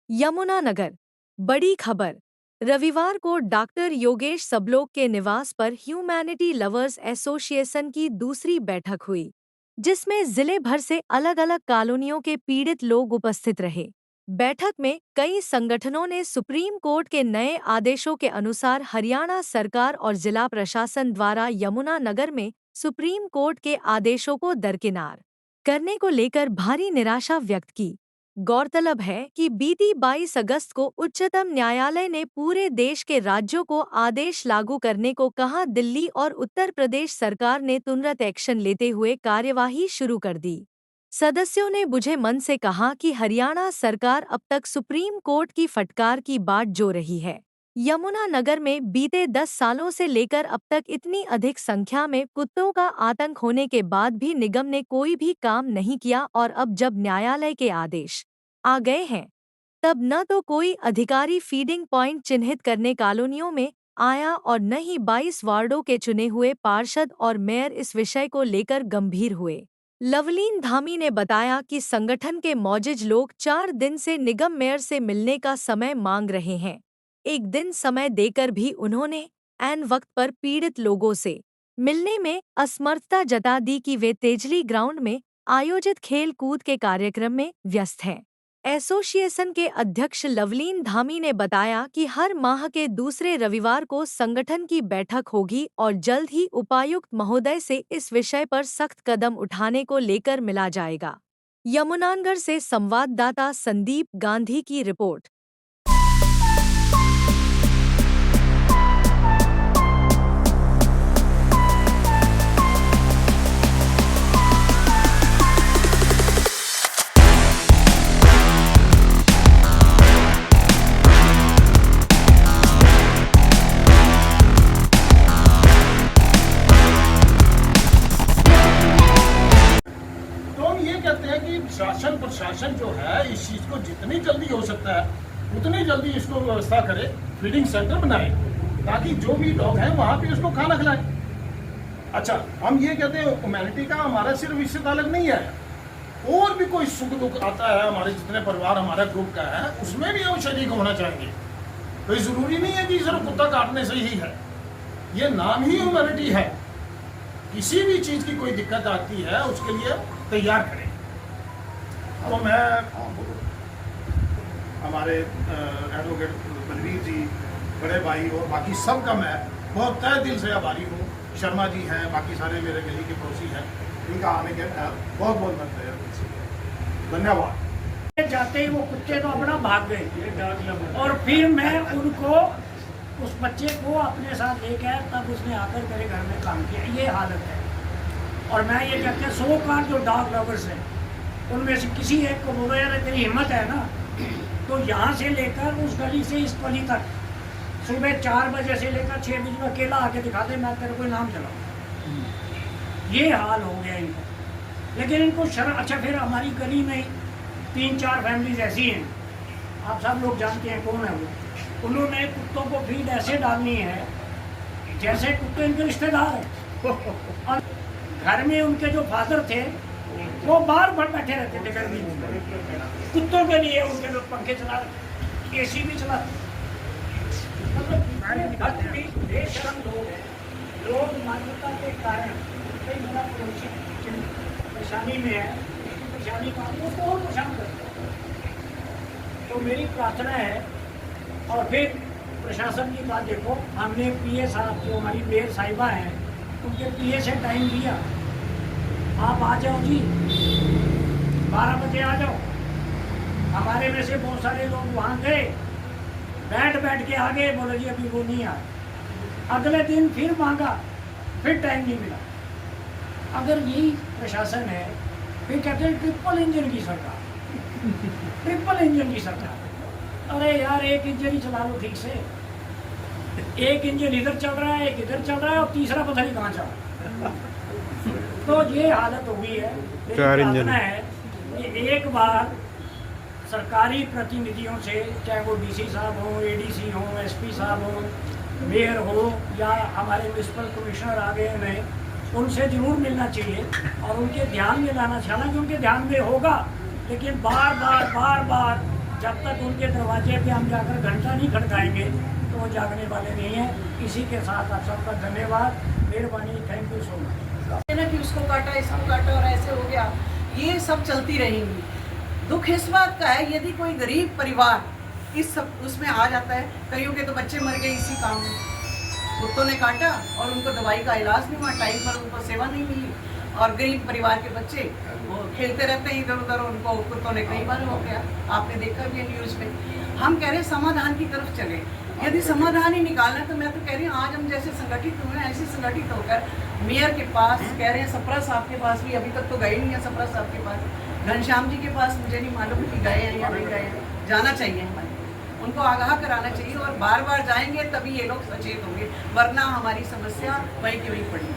यमुनानगर। बड़ी खबर। रविवार को डॉक्टर योगेश सबलोक के निवास पर ह्यूमैनिटी लवर्स एसोसिएशन की दूसरी बैठक हुई, जिसमें जिले भर से अलग अलग कॉलोनियों के पीड़ित लोग उपस्थित रहे। बैठक में कई संगठनों ने सुप्रीम कोर्ट के नए आदेशों के अनुसार हरियाणा सरकार और जिला प्रशासन द्वारा यमुनानगर में सुप्रीम कोर्ट के आदेशों को दरकिनार करने को लेकर भारी निराशा व्यक्त की। गौरतलब है कि बीती 22 अगस्त को उच्चतम न्यायालय ने पूरे देश के राज्यों को आदेश लागू करने को कहा। दिल्ली और उत्तर प्रदेश सरकार ने तुरंत एक्शन लेते हुए कार्यवाही शुरू कर दी। सदस्यों ने बुझे मन से कहा कि हरियाणा सरकार अब तक सुप्रीम कोर्ट की फटकार की बाट जो रही है। यमुनानगर में बीते 10 सालों से लेकर अब तक इतनी अधिक संख्या में कुत्तों का आतंक होने के बाद भी निगम ने कोई भी काम नहीं किया, और अब जब न्यायालय के आदेश आ गए हैं, तब न तो कोई अधिकारी फीडिंग पॉइंट चिन्हित करने कॉलोनियों में आया और न ही 22 वार्डों के चुने हुए पार्षद और मेयर इस विषय को लेकर गंभीर हुए। लवलीन धामी ने बताया कि संगठन के मौजूद लोग 4 दिन से निगम मेयर से मिलने का समय मांग रहे हैं। एक दिन समय देकर भी उन्होंने ऐन वक्त पर पीड़ित लोगों से मिलने में असमर्थता जता दी कि वे तेजली ग्राउंड में आयोजित खेल कूद के कार्यक्रम में व्यस्त हैं। एसोसिएशन के अध्यक्ष लवलीन धामी ने बताया कि हर माह के दूसरे रविवार को संगठन की बैठक होगी और जल्द ही उपायुक्त महोदय से इस विषय पर सख्त कदम उठाने को लेकर मिला जाएगा। यमुनानगर से संवाददाता संदीप गांधी की रिपोर्ट। शासन प्रशासन जो है इस चीज को जितनी जल्दी हो सकता है उतनी जल्दी इसको व्यवस्था करे, फीडिंग सेंटर बनाए ताकि जो भी डॉग हैं वहां पे उसको खाना खिलाए। अच्छा, हम ये कहते हैं ह्यूमैनिटी का हमारा सिर्फ इससे ताल्लुक नहीं है, और भी कोई सुख दुख आता है हमारे जितने परिवार हमारा ग्रुप का है उसमें भी हम शरीक होना चाहेंगे। कोई जरूरी नहीं है कि सिर्फ कुत्ता काटने से ही है, ये नाम ही ह्यूमैनिटी है। किसी भी चीज की कोई दिक्कत आती है उसके लिए तैयार करें। तो मैं हमारे एडवोकेट बलवीर जी, बड़े भाई और बाकी सब का मैं बहुत तहे दिल से आभारी हूँ। शर्मा जी हैं, बाकी सारे मेरे गली के पड़ोसी हैं, इनका आने के बहुत बहुत धन्यवाद। जाते ही वो कुत्ते तो अपना भाग गए और फिर मैं उनको उस बच्चे को अपने साथ लेके आया, तब उसने आकर मेरे घर में काम किया। ये हालत है। और मैं ये कहते हैं 100 कार जो डॉग लवर्स हैं उनमें से किसी एक को बोलो यार तेरी हिम्मत है ना, तो यहाँ से लेकर उस गली से इस गली तक सुबह 4 बजे से लेकर 6 बजे में अकेला आके दिखा दे, मैं तेरे को नाम चलाऊँ। ये हाल हो गया इनको। लेकिन इनको शर्म। अच्छा, फिर हमारी गली में 3-4 फैमिलीज ऐसी हैं, आप सब लोग जानते हैं कौन है वो। उन्होंने कुत्तों को फीड ऐसे डालनी है जैसे कुत्ते इनके रिश्तेदार हैं। और घर में उनके जो फादर थे वो बाहर पर बैठे रहते थे गर्मी में, कुत्तों के लिए उनके लोग पंखे चला रहे, एसी भी चलाते। मतलब बेशरम लोग हैं। लोग मान्यता के कारण कई बड़ा परेशानी में है, परेशानी का उसको और परेशान करते हैं। तो मेरी प्रार्थना है। और फिर प्रशासन की बात देखो, हमने पीए साहब जो हमारी मेयर साहिबा हैं उनके पीए से टाइम दिया, आप आ जाओ जी, 12 बजे आ जाओ। हमारे में से बहुत सारे लोग वहाँ गए, बैठ के आ गए, बोले जी अभी वो नहीं आए। अगले दिन फिर मांगा, फिर टाइम नहीं मिला। अगर यही प्रशासन है, फिर कहते हैं ट्रिपल इंजन की सरकार। ट्रिपल इंजन की सरकार। अरे यार, एक इंजन ही चला लो ठीक से। एक इंजन इधर चल रहा है, एक इधर चल रहा है, और तीसरा पता नहीं कहाँ चल रहा है। तो ये हालत हो गई है। चार इंजन है कि एक बार सरकारी प्रतिनिधियों से, चाहे वो डीसी साहब हो, एडीसी हो, एसपी साहब हो, मेयर हो या हमारे म्यूनसिपल कमिश्नर आ गए हैं, उनसे जरूर मिलना चाहिए और उनके ध्यान में लाना चाहिए। हालांकि उनके ध्यान में होगा, लेकिन बार बार जब तक उनके दरवाजे पे हम जाकर घंटा नहीं खड़काएंगे तो वो जागने वाले नहीं हैं। इसी के साथ आप सबका धन्यवाद, मेहरबानी, थैंक यू सो मच। ना कि उसको काटा, इसको काटा और ऐसे हो गया, ये सब चलती रहेंगी। दुख इस बात का है यदि कोई गरीब परिवार इस सब उसमें आ जाता है, कईयों के तो बच्चे मर गए इसी काम में, कुत्तों ने काटा और उनको दवाई का इलाज नहीं हुआ, टाइम पर उनको सेवा नहीं मिली, और गरीब परिवार के बच्चे वो खेलते रहते हैं इधर उधर, उनको कुत्तों ने कई बार हो गया, आपने देखा भी है न्यूज़ में। हम कह रहे हैं समाधान की तरफ चले, यदि समाधान ही निकालना है तो मैं तो कह रही हूँ आज हम जैसे संगठित हुए हैं ऐसे संगठित होकर मेयर के पास, कह रहे हैं सप्रा साहब के पास भी, अभी तक तो गए नहीं है सप्रा साहब के पास, घनश्याम जी के पास मुझे नहीं मालूम कि गए हैं या नहीं गए हैं, जाना चाहिए हमारे, उनको आगाह कराना चाहिए, और बार बार जाएंगे तभी ये लोग सचेत होंगे, वरना हमारी समस्या वहीं की वहीं पड़ी।